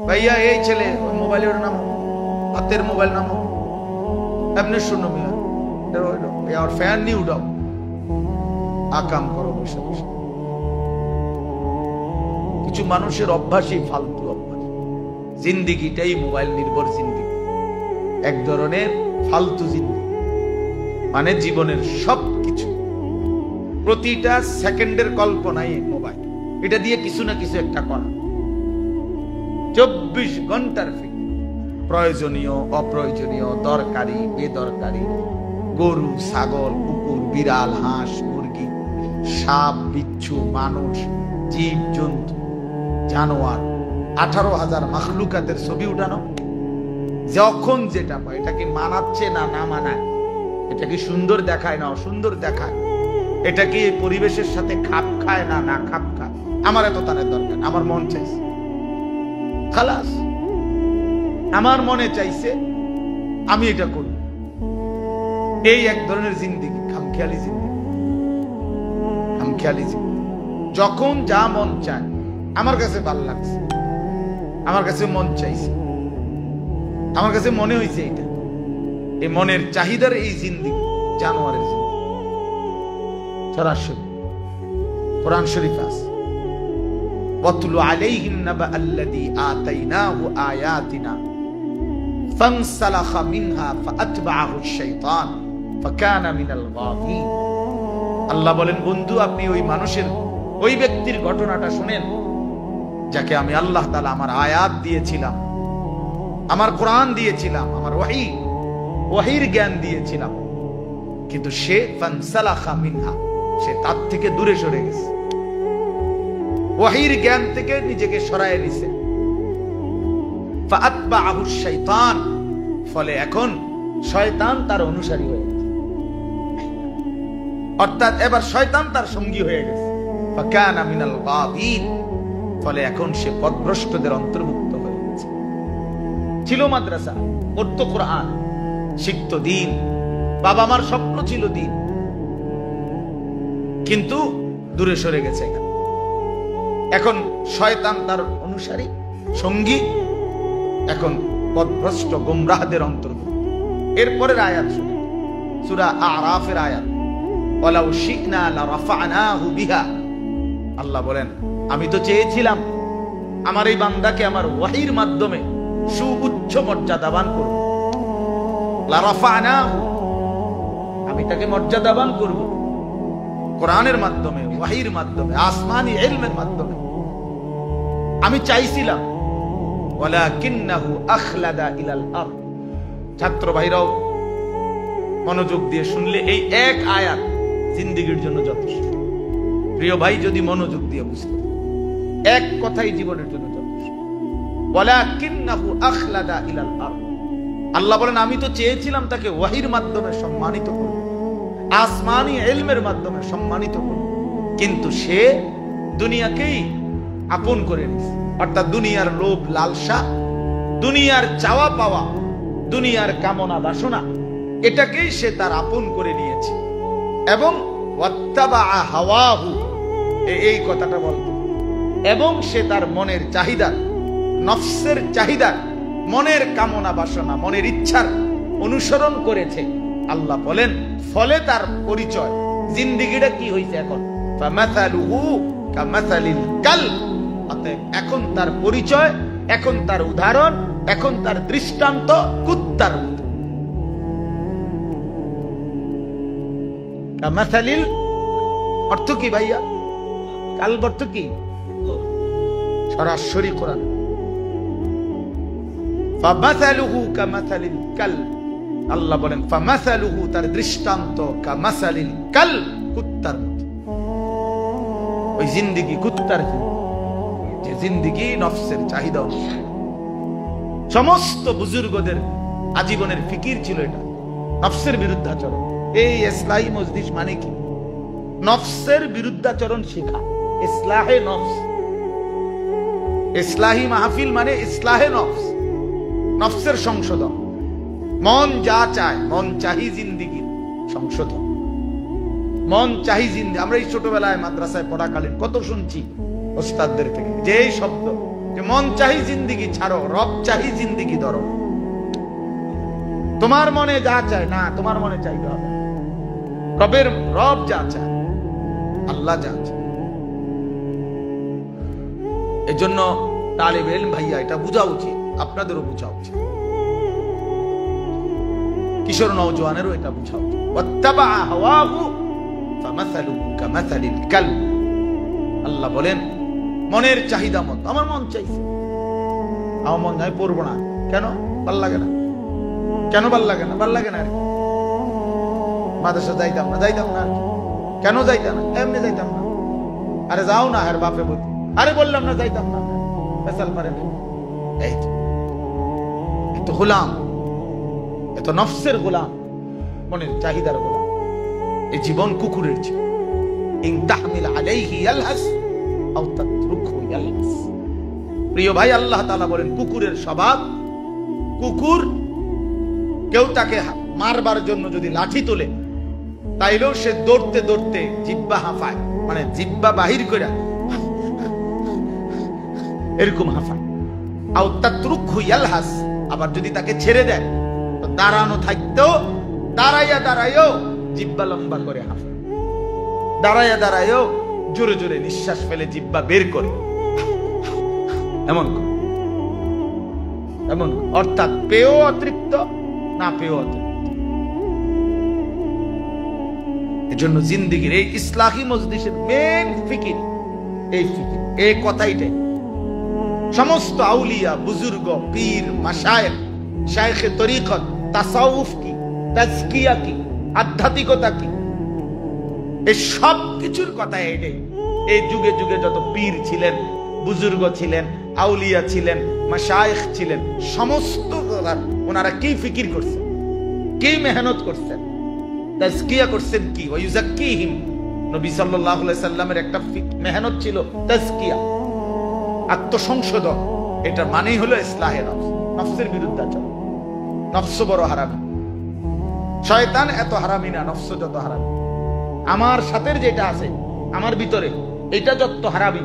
ভাইয়া এই ছেলে মোবাইলের নাম হাতের মোবাইল নাম এমনি শুনো মিয়া আর ফ্যান নিয়ে উঠাও আকাম করো বসে বসে। কিছু মানুষের অভ্যাসই ফালতু অভ্যাস, জিন্দিগিটাই মোবাইল নির্ভর জিন্দিগি, এক ধরনের ফালতু জিন্দিগি। মানে জীবনের সবকিছু প্রতিটা সেকেন্ডের কল্পনাই মোবাইল, এটা দিয়ে কিছু না কিছু একটা করা, 24 ঘন্টার ফিক্র, প্রয়োজনীয় অপ্রয়োজনীয়, দরকারি বেদরকারি, গরু ছাগল কুকুর বিড়াল হাঁস মুরগি সাপ বিচ্ছু মানুষ জীব জন্তু জানোয়ার 18,000 মাখলুকাতের ছবি উঠানো, যখন যেটা পায়। এটা কি মানাচ্ছে না না মানায়? এটা কি সুন্দর দেখায় না অসুন্দর দেখায়? এটা কি পরিবেশের সাথে খাপ খায় না না খাপ খায়? আমার এত তারের দরকার, আমার মন চাইছে খালাস, আমার মনে চাইছে আমি এটা করি। এই এক ধরনের জিন্দিগি, খামখেয়ালি জিন্দিগি, খামখেয়ালি জিন্দিগি। যখন যা মন চায়, আমার কাছে ভালো লাগছে, আমার কাছে মন চাইছে, আমার কাছে মনে হয়েছে এটা, এই মনের চাহিদার এই জিন্দিগি জানোয়ারের জিন্দিগি। সরাসরি কোরআন শরীফ আছে, ওয়াতলু আলাইহিম নাবা আল্লাযী আতাইনাহু আয়াতিনা ফানসালাখা মিনহা ফাআতবাআহু আশ-শাইতান ফাকানা মিনাল গাফিন। আল্লাহ বলেন, বন্ধু আপনি ওই মানুষের, ওই ব্যক্তির ঘটনাটা শুনেন যাকে আমি আল্লাহ তাআলা আমার আয়াত দিয়েছিলাম, আমার কোরআন দিয়েছিলাম, আমার ওহীর জ্ঞান দিয়েছিলাম, কিন্তু সে ফানসালাখা মিনহা, সে তার থেকে দূরে সরে গেছে, ওহীর জ্ঞান থেকে নিজেকে সরায় নিছে। ফাআতবাআহু আশ-শাইতান, ফলে এখন শয়তান তার অনুসারী হয়ে গেছে, অর্থাৎ এবার শয়তান তার সঙ্গী হয়ে গেছে। ফাকানা মিনাল গাফিন, ফলে এখন সে পথভ্রষ্টদের অন্তর্ভুক্ত হয়ে গেছে। ছিল মাদ্রাসা, পড়তো কোরআন, শিখতো দিন, বাবা মার স্বপ্ন ছিল দিন, কিন্তু দূরে সরে গেছে। এখন শয়তান তার অনুসারী সঙ্গী, এখন পথভ্রষ্ট গোমরাহদের অন্তর্ভুক্ত। এরপরের আয়াত শুনে, সূরা আরাফের আয়াত, ওয়ালাউ শি'না লারাফা'নাহু বিহা। আল্লাহ বলেন, আমি তো চেয়েছিলাম আমার এই বান্দাকে আমার ওহীর মাধ্যমে সুউচ্চ মর্যাদাবান করব। লারাফা'নাহু, আমি তাকে মর্যাদাবান করব কোরআনের মাধ্যমে, ওহীর মাধ্যমে, আসমানি ইলমের মাধ্যমে। আমি চাইছিলাম, ওয়ালাকিন্নাহু আখলাদা ইলাল আরদ। ছাত্র ভাইরাও মনোযোগ দিয়ে শুনলে এই এক আয়াত জিন্দেগীর জন্য যথেষ্ট। প্রিয় ভাই, যদি মনোযোগ দিয়ে বুঝতে, এক কথাই জীবনের জন্য যথেষ্ট। ওয়ালাকিন্নাহু আখলাদা ইলাল আরদ। আল্লাহ বলেন, আমি তো চেয়েছিলাম তাকে ওহীর মাধ্যমে সম্মানিত করব, আসমানি ইলমের মাধ্যমে সম্মানিত করব, কিন্তু সে দুনিয়াকেই আপন করে নিয়েছে। অর্থাৎ দুনিয়ার লোভ লালসা, দুনিয়ার চাওয়া পাওয়া, দুনিয়ার কামনা বাসনা, এটাকেই সে তার আপন করে নিয়েছে। এবং ওয়াত্তাবাআ হাওয়াহু, এই কথাটা বলতে, এবং সে তার মনের চাহিদা, নফসের চাহিদা, মনের কামনা বাসনা, মনের ইচ্ছার অনুসরণ করেছে। আল্লাহ বলেন, ফলে তার পরিচয় জিন্দেগিটা কি হয়েছে এখন, ফামাসালুহু কামাসালিল কালব। অতএব এখন তার পরিচয়, এখন তার উদাহরণ, এখন তার দৃষ্টান্ত কুত্তার মতো। কামাসালিল অর্থ কি ভাইয়া? কালব অর্থ কি? সরাসরি কোরআন, ফামাসালুহু কামাসালিল কালব। আল্লাহ বলেন, ফামাসালুহু, তার দৃষ্টান্ত, কামাসালিল কালব, কুত্তার মতো। ওই জিন্দেগি কুত্তার যে জিন্দেগি নফসের চাহিদা অনুসারে। সমস্ত বুজুর্গদের আজীবনের ফিকির ছিল এটা, নফসের বিরুদ্ধাচরণ। এই ইসলাহি মজলিস মানে কি? নফসের বিরুদ্ধাচরণ শেখা, ইসলাহে নফস। ইসলাহি মাহফিল মানে ইসলাহে নফস, নফসের সংশোধন। মন যা চায়, মন চাহি জিন্দিগির সংশোধন, মন চাহি জিন্দি। আমরা এই ছোটবেলায় মাদ্রাসায় পড়াকালীন কত শুনছি ওস্তাদদের থেকে, যে শব্দ মন চাহি জিন্দিগি ছাড়ো, রব চাহি জিন্দিগি ধরো। তোমার মনে যা চায় না, তোমার মনে চাইতে হবে। রব যা চায়, আল্লাহ যা চায়। এজন্য তালিবে ইলম ভাইয়া এটা বোঝা উচিত, আপনাদেরও বোঝা উচিত, কিশোর নওজোয়ানেরও এটা বোঝা উচিত। ওয়াত্তাবা হাওয়াহু ফামাসালুহু কামাসালিল কালব। আল্লাহ বলেন মনের চাহিদা মত, আমার মন চাইছে, আমার মন নাই পড়বো না, কেন ভাল লাগে না, কেন ভাল লাগে না, ভাল লাগে না আর মাদ্রাসা যাইতাম না আর কেন যাইতাম না, এমনি যাইতাম না, আরে যাও না, আর বাপে বলতি, আরে বললাম না যাইতাম না, ফেসাল পারে না। এই এত গোলাম, এত নফসের গোলাম, মনের চাহিদার গোলাম। এই জীবন কুকুরের জীবন। ইন তাহমিল আলাইহি ইয়ালহাস আও তাতরুকহু ইয়ালহাস। প্রিয় ভাই, আল্লাহ তাআলা বলেন কুকুরের স্বভাব, কুকুর কেউ তাকে মারবার জন্য যদি লাঠি তোলে, তাইলেও সে দৌড়তে দৌড়তে জিহ্বা হাফায়, মানে জিহ্বা বাহির করে এরকম হাফায়। আও তাতরুকহু ইয়ালহাস। আবার যদি তাকে ছেড়ে দেয়, তো দাঁড়ানো থাকতেও দাঁড়াইয়াও জিহ্বা লম্বা করে হাফায়, দাঁড়াইয়াও জোরে জোরে নিঃশ্বাস ফেলে জিহ্বা বের করে এমন অর্থাৎ পেয়েও অতৃপ্ত, না পেয়েও অতৃপ্ত। এজন্য জিন্দেগির এই ইসলাহি মজলিসের মেন ফিকির এই ফিকির, এই কথাইটাই। সমস্ত আউলিয়া, বুজুর্গ, পীর, মাশায়েখ, শায়েখে তরিকত, তাসাউফ কি, তাজকিয়া কি, আধ্যাত্মিকতা কি, এই সব কিছুর কথা এটাই। এই যুগে যুগে যত পীর ছিলেন, বুজুর্গ ছিলেন, আউলিয়া ছিলেন, মাশায়েখ ছিলেন, সমস্ত ওনারা কি ফিকির করছেন, কি মেহনত করছেন, তাজকিয়া করছেন কি, ওয়ায়ুযাক্কিহিম। নবী সাল্লাল্লাহু আলাইহি সাল্লামের একটা মেহনত ছিল তাজকিয়া, আত্মসংশোধন। এটা মানেই হলো ইসলাহে নফস, নফসের বিরুদ্ধে আচরণ। নফস বড় হারামি, শয়তান এত হারামি না, নফস যত হারামি। আমার সাথে যেটা আছে আমার ভিতরে, এটা যত হারামি,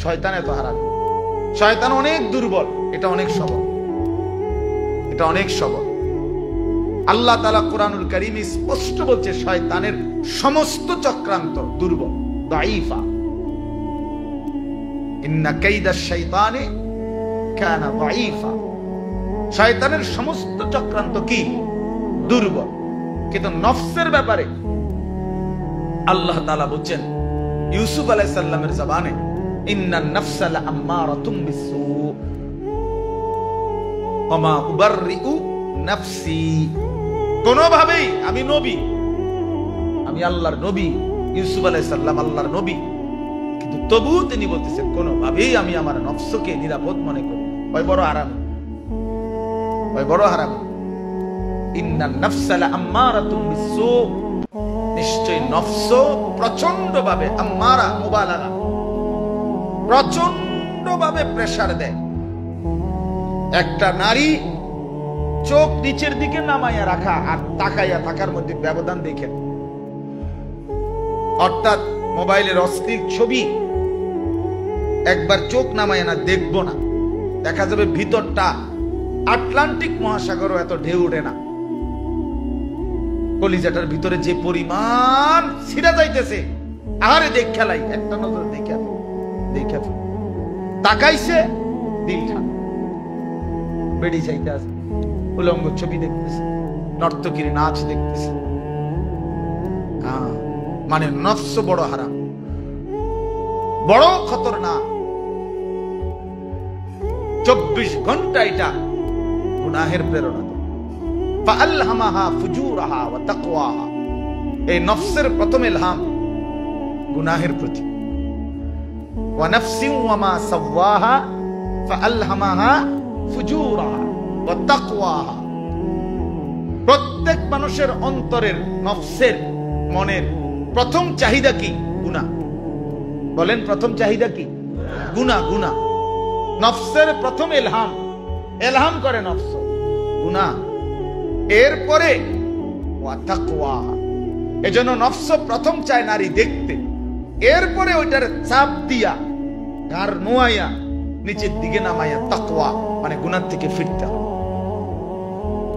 শয়তান এত হারামি। শয়তান অনেক দুর্বল, এটা অনেক সবল, এটা অনেক সবল। আল্লাহ তাআলা কুরআনুল কারীমে স্পষ্ট বলছে শয়তানের সমস্ত চক্রান্ত দুর্বল, দাঈফা। ইন্না কাইদাশ শাইতানি কানা দাঈফা। শয়তানের সমস্ত চক্রান্ত কি? দুর্বল। কিন্তু নফসের ব্যাপারে আল্লাহ তাআলা বলেন ইউসুফ আলাইহিস সালামের জবানে, ইন্নান নাফসা লাআম্মারাতুম বিসসু ওয়া মা উবাররিউ নাফসি। কোনোভাবেই আমি নবী, আমি আল্লাহর নবী, ইউসুফ আলাইহিস সালাম আল্লাহর নবী, কিন্তু তবুও তিনি বলতেছেন কোনোভাবেই আমি আমার নফসকে নিরাপদ মনে করি। ওই বড় হারাম, ওই বড় হারাম। ইন্নান নাফসা লাআম্মারাতুম বিসসু। নিশ্চয় নফস প্রচন্ড ভাবে, আম্মারা মুবালাগা, প্রচন্ড ভাবে প্রেসার দেয়। একটা নারী চোখ নিচের দিকে নামাইয়া রাখা আর তাকাইয়া থাকার মধ্যে ব্যবধান দেখেন। অর্থাৎ মোবাইলের অশ্লীল ছবি একবার চোখ নামাইয়া না দেখবো না, দেখা যাবে ভিতরটা আটলান্টিক মহাসাগরও এত ঢেউ উঠে না। কলিজাটার ভিতরে যে পরিমাণ ছিড়া যাইতেছে, আরে দেখ খেলাই, একটা নজর দেখে তাকাইছে, দিল ঠান্ডা, বেড়ি চাইতে আছে, উলঙ্গ ছবি দেখতেছে, নর্তকীর নাচ দেখতেছে। মানে নফস বড় হারাম, বড় খতরনাক। 24 ঘন্টা এটা গুনাহের প্রেরণা। ফাআলহামাহা ফুজুরাহা ওয়া তাকওয়াহা। এই নফসের প্রথম ইলহাম গুনাহের প্রতি। ওয়া নাফসিন ওয়া মা সাওয়াহা ফাআলহামাহা ফুজুরাহা ওয়া তাকওয়াহা। প্রত্যেক মানুষের অন্তরের, নফসের, মনের প্রথম চাহিদা কি? গুনাহ। বলেন প্রথম চাহিদা কি? গুনাহ। গুনাহ নফসের প্রথম এলহাম করে নফস গুনাহ। এরপরে ওয়া তাকওয়াহা। এজন্য নফস প্রথম চায় নারী দেখতে, এরপরে ওইটার চাপ দিয়া, ঘাড় নোয়াইয়া নিচের দিকে নামাইয়া তাকওয়া মানে গুনাহ থেকে ফিরতে হবে।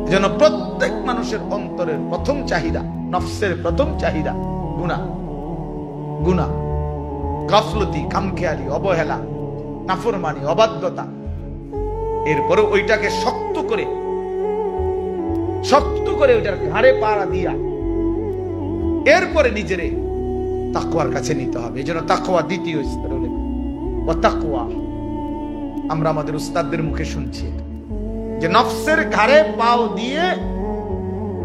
এজন্য প্রত্যেক মানুষের অন্তরের প্রথম চাহিদা, নফসের প্রথম চাহিদা গুনাহ। গুনাহ, গাফলতি, কামখেয়ালি, অবহেলা, নাফরমানি, অবাধ্যতা। এরপরে ওইটাকে শক্ত করে ওইটার ঘাড়ে পাড়া দিয়া এরপরে নিজেরে তাকওয়ার কাছে নিতে হবে। এই জন্য তাকওয়া দ্বিতীয় স্তর হলে তাকওয়া। আমরা আমাদের উস্তাদদের মুখে শুনছি যে নফসের ঘাড়ে পাও দিয়ে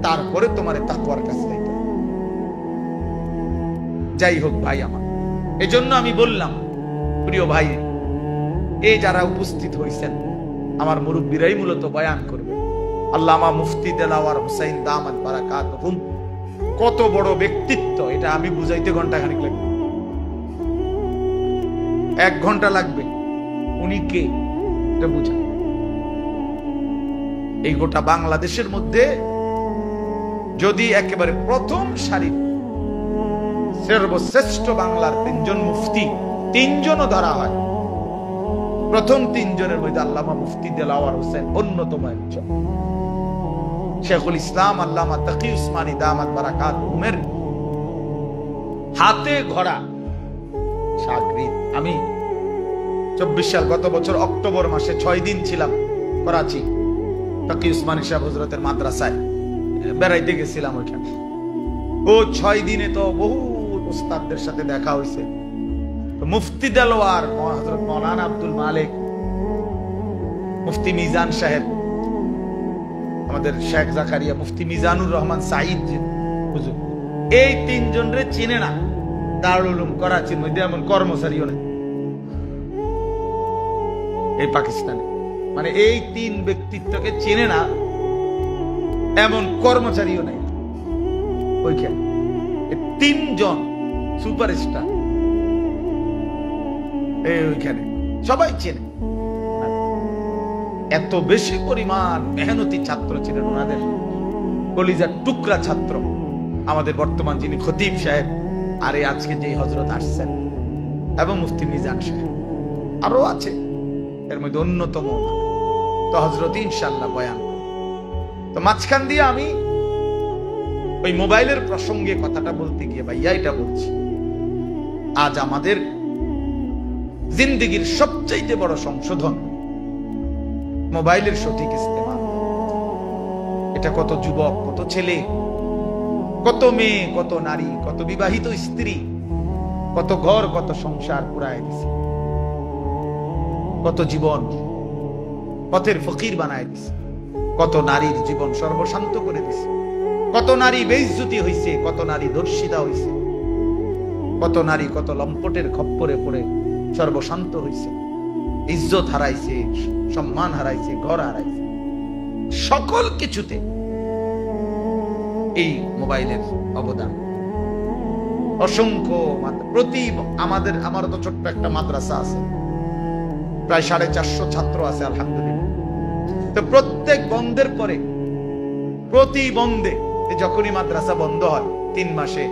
তারপরে তোমার তাকওয়ার কাছে নিতে হবে। যাই হোক ভাই আমার, এজন্য আমি বললাম প্রিয় ভাই, এই যারা উপস্থিত হয়েছেন আমার মুরব্বীরাই মূলত বয়ান করবে। আল্লামা মুফতি দেলাওয়ার হোসেন দামাত বারাকাতুহুম, কত বড় ব্যক্তিত্ব, এটা আমি বুঝাইতে ঘন্টাখানিক লাগবে, 1 ঘন্টা লাগবে। উনি কে এটা বুঝা। এই গোটা বাংলাদেশের মধ্যে যদি একেবারে প্রথম সারির সর্বশ্রেষ্ঠ বাংলার 3 জন মুফতি, 3 জনও ধরা হয়, প্রথম 3 জনের মধ্যে আল্লামা মুফতি দেলাওয়ার হোসেন অন্যতম একজন। শেখুল ইসলাম আল্লামা তাকি উসমানী দামাত বারাকাতুহুমের হাতে গড়া শাগরিদ। আমি 24 সাল গত বছর অক্টোবর মাসে 6 দিন ছিলাম করাচি তাকি উসমানী সাহেব হযরতের মাদ্রাসায়, বেড়াইতে গেছিলাম ওইখানে। ও 6 দিনে তো বহু উস্তাদদের সাথে দেখা হয়েছে। মুফতি দেলোয়ার, হযরত মাওলানা আব্দুল মালিক, মুফতি মিজান সাহেব, আমাদের শেখ জাকারিয়া, মুফতি মিজানুর রহমান সাঈদ হুজুর, এই 3 জনরে চিনে না দারুল উলুম করাচির মধ্যে এমন কর্মচারীও নেই এই পাকিস্তানে। মানে এই 3 ব্যক্তিত্বকে চিনে না এমন কর্মচারীও নেই ওইখানে। 3 জন সুপারস্টার ওইখানে সবাই চেনে। এত বেশি পরিমাণ মেহনতি ছাত্র ছিলেন ওনাদের, কলিজার টুকরা ছাত্র আমাদের বর্তমান যিনি খতিব সাহেব, আর এই আজকে যে হযরত আসছেন, এবং মুফতি মিজান সাহেব, আরো আছে এর মধ্যে অন্যতম তো হযরত ইনশাআল্লাহ বয়ান। তো মাঝখান দিয়ে আমি ওই মোবাইলের প্রসঙ্গে কথাটা বলতে গিয়ে ভাইয়া এটা বলছি, আজ আমাদের জিন্দেগীর সবচাইতে বড় সংশোধন মোবাইলের সঠিক ইস্তেমাল। এটা কত যুবক, কত ছেলে, কত মেয়ে, কত নারী, কত বিবাহিত স্ত্রী, কত ঘর, কত সংসার পুরায় দিছে, কত জীবন পথের ফকির বানায় দিছে, কত নারীর জীবন সর্বশান্ত করে দিছে, কত নারী বেইজ্জতি হইছে, কত নারী ধর্ষিতা হইছে, কত নারী কত লম্পটের খপ্পরে পড়ে সর্বশান্ত হইছে, ইজ্জত হারাইছে, সম্মান হারাইছে, ঘর হারাইছে। সকল কিছুতে এই মোবাইলের অবদান অসংখ্য। আমার তো ছোট্ট একটা মাদ্রাসা আছে, প্রায় 450 ছাত্র আছে আলহামদুলিল্লাহ। তো প্রত্যেক বন্ধের পরে, প্রতি বন্ধে, যখনই মাদ্রাসা বন্ধ হয় 3 মাসে,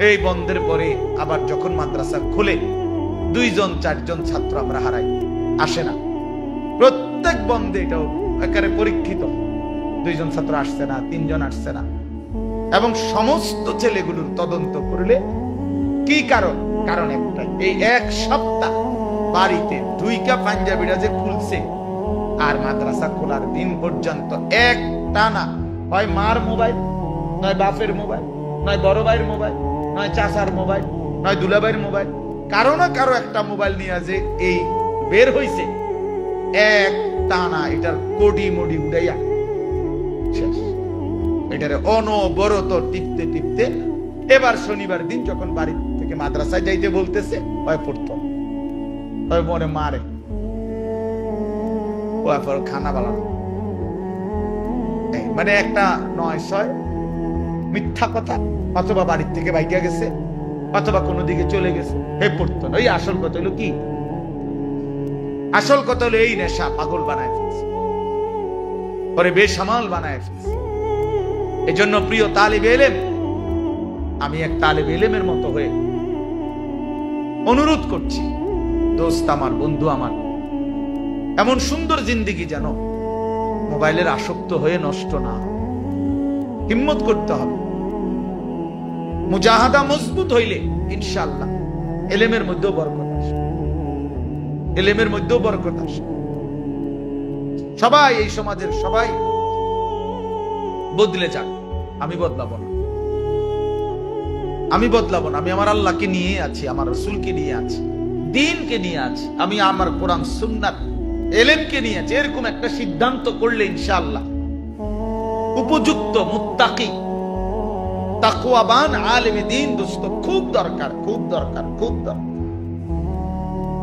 এই বন্ধের পরে আবার যখন মাদ্রাসা খুলে 2 জন 4 জন ছাত্র আমরা হারাই, আসে না। প্রত্যেক বন্ধে এটাও একেবারে পরীক্ষিত, 2 জন ছাত্র আসছে না, 3 জন আসছে না। এবং সমস্ত ছেলেগুলোর তদন্ত করলে কি কারণ? কারণ একটাই, এই 1 সপ্তাহ বাড়িতে 2 কাপ পাঞ্জাবিরা যে খুলছে, আর মাদ্রাসা খোলার দিন পর্যন্ত এক টানা হয় মার মোবাইল, নয় বাপের মোবাইল, নয় বড় ভাইয়ের মোবাইল, নয় চাচার মোবাইল, নয় দুলাভাইয়ের মোবাইল, কারো না কারো একটা মোবাইল নিয়ে যে এই বের হইছে, এক টানা এটার কোডি মডি উড়াইয়া শেষ। এটারে অনবরত টিপতে টিপতে এবার শনিবার দিন যখন বাড়ি থেকে মাদ্রাসায় যাইতে বলতেছে, হয় পড়তো, হয় মনে মারে, খানা বানানো, মানে একটা 9-6 মিথ্যা কথা, অথবা বাড়ির থেকে বাইকে গেছে, অথবা কোনো দিকে চলে গেছে, হে পড়তো না। ওই আসল কথা হলো কি? আসল কথা হলো এই নেশা পাগল বানায় ফেলছে, পরে বেসামাল বানায় ফেলছে। এই জন্য প্রিয় তালিব ইলম, আমি এক তালিব ইলমের মতো হয়ে অনুরোধ করছি, দোস্ত আমার, বন্ধু আমার, এমন সুন্দর জিন্দেগি যেন মোবাইলের আসক্ত হয়ে নষ্ট না। হিম্মত করতে হবে। মুজাহাদা মজবুত হইলে ইনশাআল্লাহ ইলমের মধ্যেও বরকত আসবে, ইলমের মধ্যেও বরকত আসবে। সবাই এই সমাজের সবাই বদলে যাক, আমি বদলাবো না, আমি বদলাবো না। আমি আমার আল্লাহকে নিয়ে আছি, আমার রাসূলকে নিয়ে আছি, দ্বীনকে নিয়ে আছি, আমি আমার কোরআন সুন্নাত ইলমকে নিয়ে আছি। এরকম একটা সিদ্ধান্ত করলে ইনশাআল্লাহ উপযুক্ত মুত্তাকি তাকওয়াবান আলেমে দ্বীন দোস্ত খুব দরকার, খুব দরকার, খুব দরকার,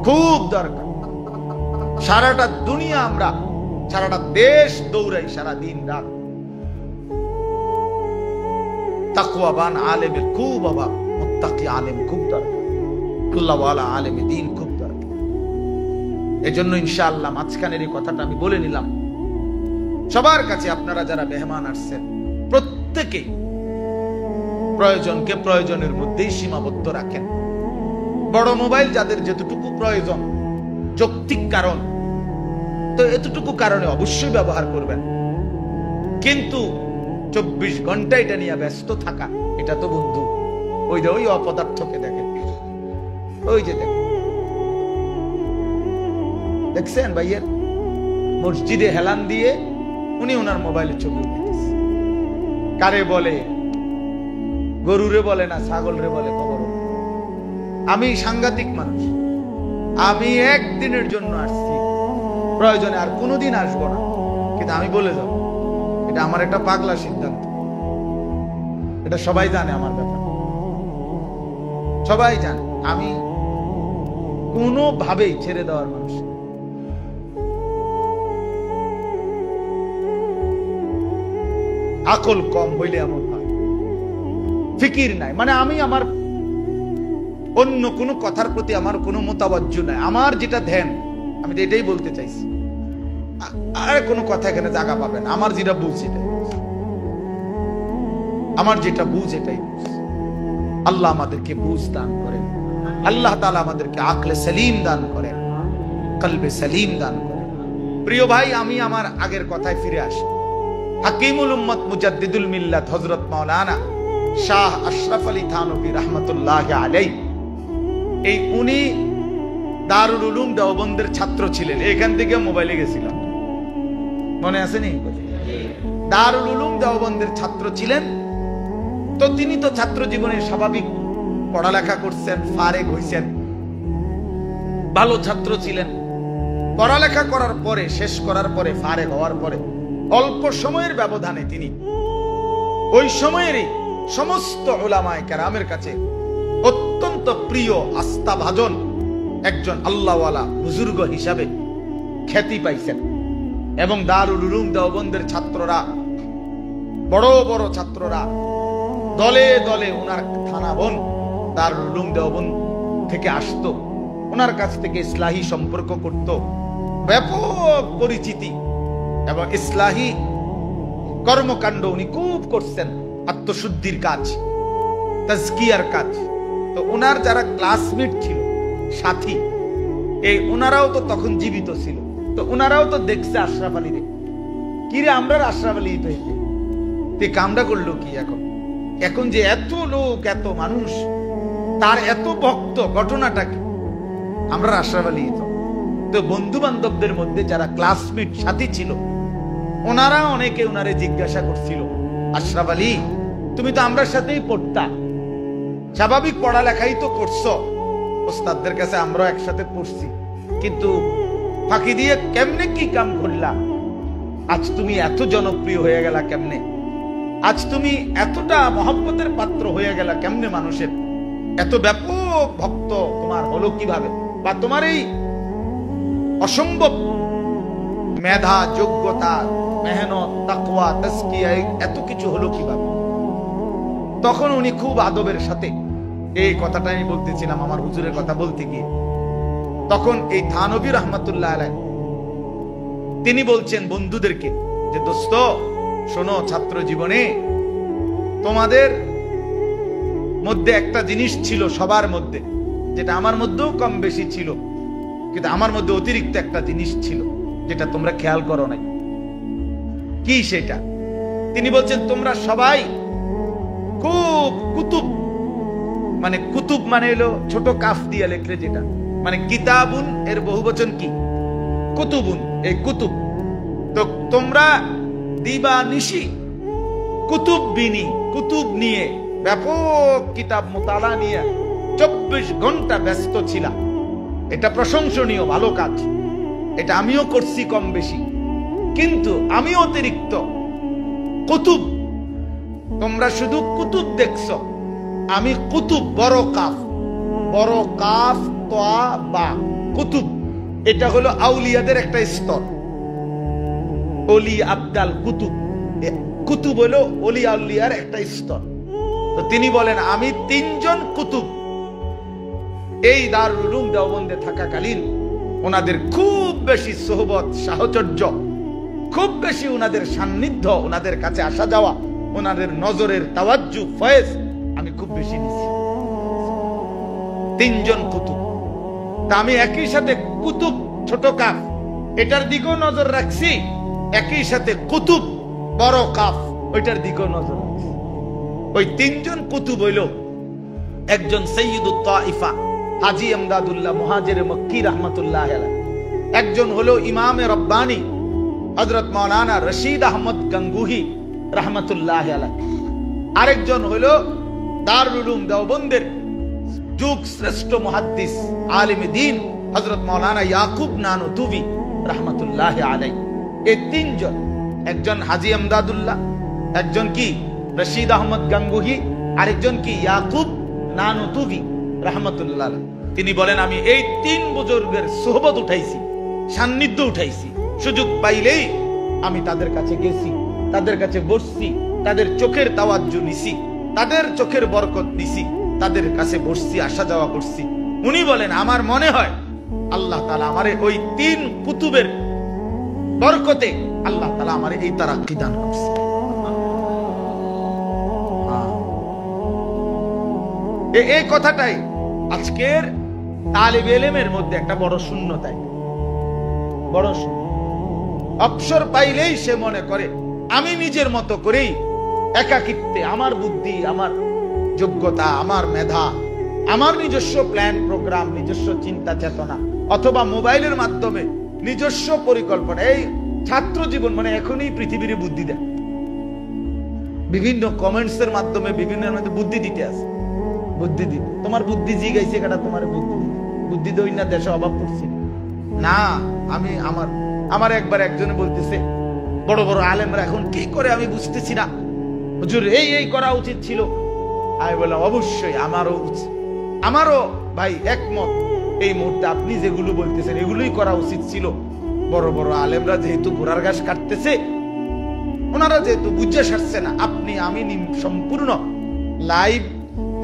খুব দরকার। সারাটা দুনিয়া আমরা, সারাটা দেশ দৌড়াই সারা দিন রাত, তাকওয়াবান আলেমের খুব অভাব, মুত্তাকি আলেম খুব দরকার, আল্লাহওয়ালা আলেমে দ্বীন খুব দরকার। এজন্য ইনশাআল্লাহ মাঝখানের এই কথাটা আমি বলে নিলাম সবার কাছে। আপনারা যারা মেহমান আসছেন প্রত্যেকে প্রয়োজনকে প্রয়োজনের মধ্যেই সীমাবদ্ধ রাখেন। বড় মোবাইল যাদের যেতটুকু প্রয়োজন, যৌক্তিক কারণ, তো এতটুকু কারণে অবশ্যই ব্যবহার করবেন। কিন্তু 24 ঘন্টা এটা নিয়ে ব্যস্ত থাকা, এটা তো বন্ধু ওই অপদার্থকে দেখেন, ওই যে দেখছেন ভাইয়ের মসজিদে হেলান দিয়ে উনি ওনার মোবাইলে ছবি উঠাইতেছে। কারে বলে? গরুরে বলে না, ছাগলরে বলে কবর। আমি সাংঘাতিক মানুষ, আমি একদিনের জন্য আসছি, প্রয়োজনে আর কোনোদিন আসবো না, কিন্তু আমি বলে যাব এটা আমার একটা পাগলা সিদ্ধান্ত। এটা সবাই জানে আমার ব্যাপার, সবাই জানে আমি কোনোভাবেই ছেড়ে দেওয়ার মানুষ। আকল কম হইলে এমন হয়, ফিকির নাই, মানে আমি আমার অন্য কোনো কথার প্রতি আমার কোনো মোতাবজ্জ নাই, আমার যেটা ধ্যান আমি এটাই বলতে চাইছি। আর কোনো কথা এখানে জায়গা পাবেন, আমার যেটা বুঝ এটাই, আমার যেটা বুঝ এটাই বুঝ। আল্লাহ আমাদেরকে বুঝ দান করেন, আল্লাহ তাআলা আমাদেরকে আকলে সলিম দান করেন, কলবে সলিম দান করেন। প্রিয় ভাই, আমি আমার আগের কথায় ফিরে আসি। হাকিমুল উম্মত মুজাদ্দিদুল মিল্লাত হযরত মাওলানা শাহ আশরাফ আলী থানভী রাহমাতুল্লাহি আলাইহি, এই উনি দারুল উলুম দেওবন্দের ছাত্র ছিলেন। এখান থেকে মোবাইলে গেছিলাম, মনে আছে নি? দারুল উলুম দেওবন্দের ছাত্র ছিলেন। তো তিনি তো ছাত্র জীবনে স্বাভাবিক পড়ালেখা করছেন, ফারেগ হইছেন, ভালো ছাত্র ছিলেন। পড়ালেখা করার পরে, শেষ করার পরে, ফারেগ হওয়ার পরে অল্প সময়ের ব্যবধানে তিনি ওই সময়েরই সমস্ত উলামায়ে কেরামের কাছে অত্যন্ত প্রিয়, আস্থাভাজন একজন আল্লাহওয়ালা বুজুর্গ হিসাবে খ্যাতি পাইছেন। এবং দারুল উলুম দেওবন্দের ছাত্ররা, বড় বড় ছাত্ররা দলে দলে ওনার থানা বোন দারুল উলুম দেওবন্দ থেকে আসতো, ওনার কাছ থেকে ইসলাহি সম্পর্ক করত, ব্যাপক পরিচিতি এবং ইসলাহি কর্মকাণ্ড উনি খুব করছেন, আত্মশুদ্ধির কাজ, তাজকিয়ার কাজ। তো ওনার যারা ক্লাসমেট ছিল, সাথী, এই ওনারাও তো তখন জীবিত ছিল। তো ওনারাও তো দেখছে আশরাফ আলী রে, কি রে আমরা আশরাফ আলী পেয়েছে, তে কামটা করলো কি এখন? এখন যে এত লোক, এত মানুষ, তার এত ভক্ত, ঘটনাটা কি? আমরা আশরাফ আলী। তো বন্ধু বান্ধবদের মধ্যে যারা ক্লাসমেট সাথী ছিল, ওনারা অনেকে ওনারে জিজ্ঞাসা করছিল, আশরাফ আলী তুমি তো আমরার সাথেই পড়তা, স্বাভাবিক পড়ালেখাই তো করছো, ওস্তাদদের কাছে আমরাও একসাথে পড়ছি, কিন্তু ফাঁকি দিয়ে কেমনে কি কাম করলা? আজ তুমি এত জনপ্রিয় হয়ে গেলা কেমনে? আজ তুমি এতটা মহব্বতের পাত্র হয়ে গেলা কেমনে? মানুষের এত ব্যাপক ভক্ত তোমার হলো কিভাবে? বা তোমার এই অসম্ভব মেধা, যোগ্যতা, মেহনত, তাকওয়া, তাজকিয়া এত কিছু হলো কিভাবে? তখন উনি খুব আদবের সাথে এই কথাটা আমি বলতেছিলাম আমার হুজুরের কথা বলতে গিয়ে, তখন এই থানভী রাহমাতুল্লাহ আলাইহি তিনি বলছেন বন্ধুদেরকে যে দোস্ত শোনো, ছাত্র জীবনে তোমাদের মধ্যে একটা জিনিস ছিল সবার মধ্যে, যেটা আমার মধ্যেও কম বেশি ছিল, কিন্তু আমার মধ্যে অতিরিক্ত একটা জিনিস ছিল, যেটা তোমরা খেয়াল করো নাই। কি সেটা? তিনি বলছেন তোমরা সবাই খুব কুতুব, মানে কুতুব মানে হলো ছোট কাফ দিয়ে লেখলে যেটা, মানে কিতাবুন এর বহুবচন কি? কুতুবুন। এই কুতুব তো তোমরা দিবা নিশি কুতুব বিনি, কুতুব নিয়ে ব্যাপক কিতাব মোতালা নিয়ে 24 ঘন্টা ব্যস্ত ছিলাম। এটা প্রশংসনীয়, ভালো কাজ, এটা আমিও করছি কম বেশি, কিন্তু আমি অতিরিক্ত কুতুব। তোমরা শুধু কুতুব দেখছো, আমি কুতুব, বড় কাফ, বড় কাফ তোয়া বা কুতুব। এটা হলো আউলিয়াদের একটা স্তর, অলি আবদাল কুতুব। কুতুব হলো অলি আউলিয়ার একটা স্তর। তো তিনি বলেন আমি 3 জন কুতুব এই দারুল উলুম দেওবন্দে থাকাকালীন ওনাদের খুব বেশি সোহবত, সাহচর্য, খুব বেশি ওনাদের সান্নিধ্য, ওনাদের কাছে আসা যাওয়া, ওনাদের নজরের তাওয়াজ্জু, ফয়েজ আমি খুব বেশি নিছি। 3 জন কুতুব। তা আমি একই সাথে কুতুব ছোট কাফ এটার দিকেও নজর রাখছি, একই সাথে কুতুব বড় কাফ ওইটার দিকেও নজর রাখছি। ওই 3 জন কুতুব হইল একজন সৈয়দুত তাইফা হাজী আমদাদুল্লাহ মুহাজির মক্কি রাহমাতুল্লাহ আলাইহি, একজন হলো ইমামে রব্বানি হযরত মাওলানা রশিদ আহমদ গঙ্গুহি রাহমাতুল্লাহ আলাইহি, আরেকজন হলো দারুল উলুম দেওবন্দের যুগ শ্রেষ্ঠ মুহাদ্দিস আলিম দ্বীন হযরত মাওলানা ইয়াকুব নানুতুবি রাহমাতুল্লাহ আলাইহি। এই 3 জন, একজন হাজী আমদাদুল্লাহ, একজন কি রশিদ আহমদ গঙ্গুহি, আরেকজন কি ইয়াকুব নানুতুবি রাহমাতুল্লাহ আলাইহি। তিনি বলেন আমি এই 3 বুজুর্গের সোহবত উঠাইছি, সান্নিধ্য উঠাইছি। সুযোগ পাইলেই আমি তাদের কাছে গেছি, তাদের কাছে বসছি, তাদের চোখের তাওয়াজ্জু নিছি, তাদের চোখের বরকত নিছি, তাদের কাছে বসছি, আসা যাওয়া করছি। উনি বলেন আমার মনে হয় আল্লাহ তাআলা আমারে ওই 3 কুতুবের বরকতে আল্লাহ তাআলা আমারে এই তারাক্কি দান করছে। এই কথাটাই আজকের তালিবে ইলমের মধ্যে একটা বড় শূন্যতা, বড় শূন্য। অবসর পাইলেই সে মনে করে আমি নিজের মতো করেই একাকিত্বে আমার বুদ্ধি, আমার যোগ্যতা, আমার মেধা, আমার নিজস্ব প্ল্যান প্রোগ্রাম, নিজস্ব চিন্তা চেতনা, অথবা মোবাইলের মাধ্যমে নিজস্ব পরিকল্পনা। এই ছাত্র জীবন মানে এখনই পৃথিবীর বুদ্ধি দেয়, বিভিন্ন কমেন্টস এর মাধ্যমে বিভিন্ন বুদ্ধি দিতে আছে, বুদ্ধি দিতে। তোমার বুদ্ধি জিগাইছে কেটা, তোমার বুদ্ধি দই না, দেশে অভাব পড়ছে না। আমি আমার একবার একজনে বলতেছে বড় বড় আলেমরা এখন কি করে আমি বুঝতেছি না, হুজুর এই করা উচিত ছিল। আমি বললাম অবশ্যই আমারও ভাই একমত, এই মুহূর্তে আপনি যেগুলো বলতেছেন এগুলোই করা উচিত ছিল। বড় বড় আলেমরা যেহেতু ঘোড়ার ঘাস কাটতেছে, ওনারা যেহেতু বুঝে সারছে না, আপনি আমি সম্পূর্ণ লাইভ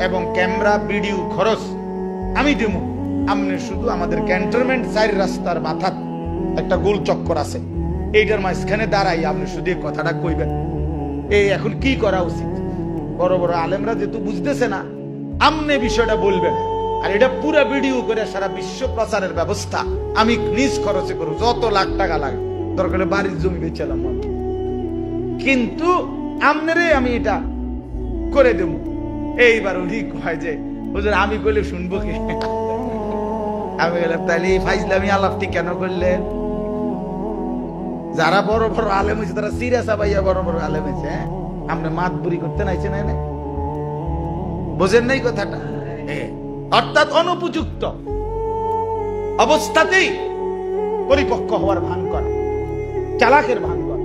এবং ক্যামেরা ভিডিও খরচ আমি দেব। আপনি শুধু আমাদের ক্যান্টনমেন্ট 4 রাস্তার মাথা একটা গোল চক্কর আছে, এইটার মাঝখানে দাঁড়াই আপনি শুধু এই কথাটা কইবেন, এই এখন কি করা উচিত। বড় বড় আলেমরা যেহেতু বুঝতেছে না, আপনি বিষয়টা বলবেন, আর এটা পুরো ভিডিও করে সারা বিশ্ব প্রচারের ব্যবস্থা আমি নিজ খরচে করব, যত লাখ টাকা লাগে, দরকার হলে বাড়ির জমি বেচালাম, কিন্তু আপনারে আমি এটা করে দেব। এইবার উনি কয় যে হুজুর আমি কইলে শুনবো কি? আমি বললাম তাহলে এই ফাইজলামি আলাপটি কেন করলেন? যারা বড় বড় আলেম হয়েছে তারা সিরিয়াস ভাইয়া বড় বড় আলেম হয়েছে, আমরা মাতবুরি করতে নাইছে না, বোঝেন নাই কথাটা? অর্থাৎ অনুপযুক্ত অবস্থাতেই পরিপক্ক হওয়ার ভান করা, চালাকের ভান করা।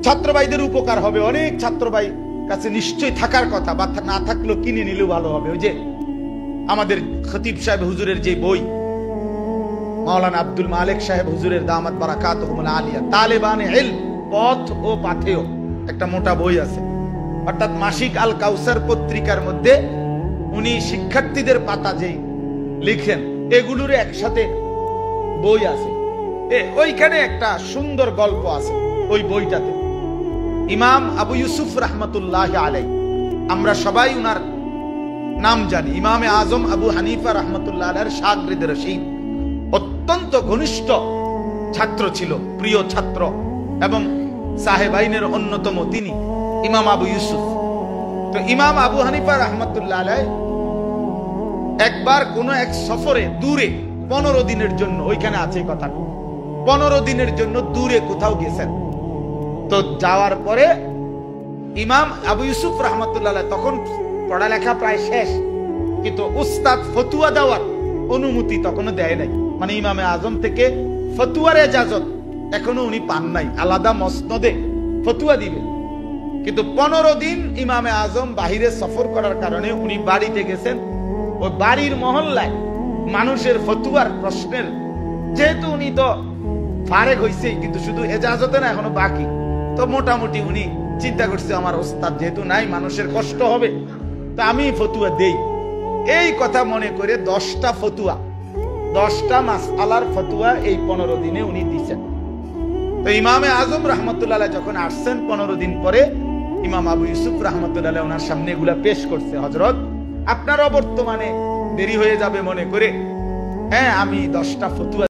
ছাত্র ভাইদের উপকার হবে, অনেক ছাত্র ভাই কাছে নিশ্চয়ই থাকার কথা, বা না থাকলেও কিনে নিলেও ভালো হবে। ওই যে আমাদের খতিব সাহেব হুজুরের যে বই, মাওলানা আব্দুল মালিক সাহেব হুজুরের দামাত বারাকাতুহুল আলিয়া, তালেবানে ইলম, পথ ও পাথেয়, একটা মোটা বই আছে। অর্থাৎ মাসিক আল কাউসার পত্রিকার মধ্যে উনি শিক্ষার্থীদের পাতা যেই লিখেন, এগুলোর একসাথে বই আছে। ওইখানে একটা সুন্দর গল্প আছে ওই বইটাতে। ইমাম আবু ইউসুফ রাহমাতুল্লাহ আলাইহি, আমরা সবাই উনার নাম জানি, ইমামে আজম আবু হানিফা রাহমাতুল্লাহ আলাইহির শাগরিদ রশিদ, অত্যন্ত ঘনিষ্ঠ ছাত্র ছিল, প্রিয় ছাত্র, এবং সাহেবাইনের অন্যতম তিনি ইমাম আবু ইউসুফ। তো ইমাম আবু হানিফা রাহমাতুল্লাহ আলাইহি একবার কোন এক সফরে দূরে 15 দিনের জন্য, ওইখানে আছে কথা, 15 দিনের জন্য দূরে কোথাও গেছেন। তো যাওয়ার পরে ইমাম আবু ইউসুফ রাহমাতুল্লাহ আলাইহি তখন পড়ালেখা প্রায় শেষ, কিন্তু উস্তাদ ফতুয়া দেওয়ার অনুমতি তখনও দেয় নাই। মানে ইমামে আজম থেকে ফতুয়ার ইজাজত এখনো উনি পান নাই, আলাদা মসনদে ফতুয়া দিবেন। কিন্তু 15 দিন ইমামে আজম বাহিরে সফর করার কারণে উনি বাড়িতে গেছেন। ওই বাড়ির মহল্লায় মানুষের ফতুয়ার প্রশ্নের, যেহেতু উনি তো ফারেক হইছে কিন্তু শুধু এজাজতে না, এখনো বাকি, তো মোটামুটি উনি চিন্তা করছে আমার ওস্তাদ যেহেতু নাই, মানুষের কষ্ট হবে, তা আমি ফতুয়া দেই। এই কথা মনে করে 10টা ফতুয়া, 10টা মাসআলার ফতুয়া এই 15 দিনে উনি দিয়েছেন। তো ইমামে আজম রাহমাতুল্লাহ আলাইহি যখন আসছেন 15 দিন পরে, ইমাম আবু ইউসুফ রাহমাতুল্লাহ আলাইহি ওনার সামনে এগুলা পেশ করছে। হযরত, আপনারও বর্তমানে দেরি হয়ে যাবে মনে করে, হ্যাঁ আমি 10টা ফতুয়া